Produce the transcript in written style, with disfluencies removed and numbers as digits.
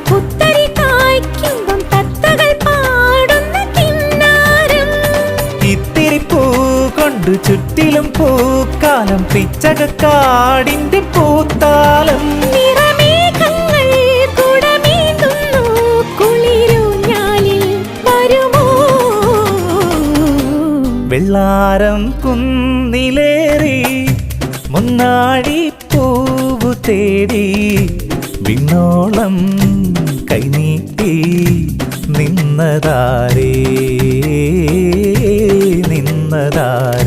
പുത്തരി കായ്ക്കുമ്പം തത്തകൾ പാടുന്ന കിന്നാരം. ഇത്തിരി പൂ കൊണ്ട് ചുറ്റിലും പൂക്കാലം പിച്ചകക്കാടിന്റെ പൂത്താലം. നിറമേഘങ്ങൾ കുടമേന്തുന്നു കുളിരൂഞ്ഞാലിൽ വരുമോ? വെള്ളാരം കുന്നിലേറി മുന്നാടി പൂവു തേടി വിണ്ണോളം കൈനീട്ടി നിന്നതാരേ നിന്നതാരേ.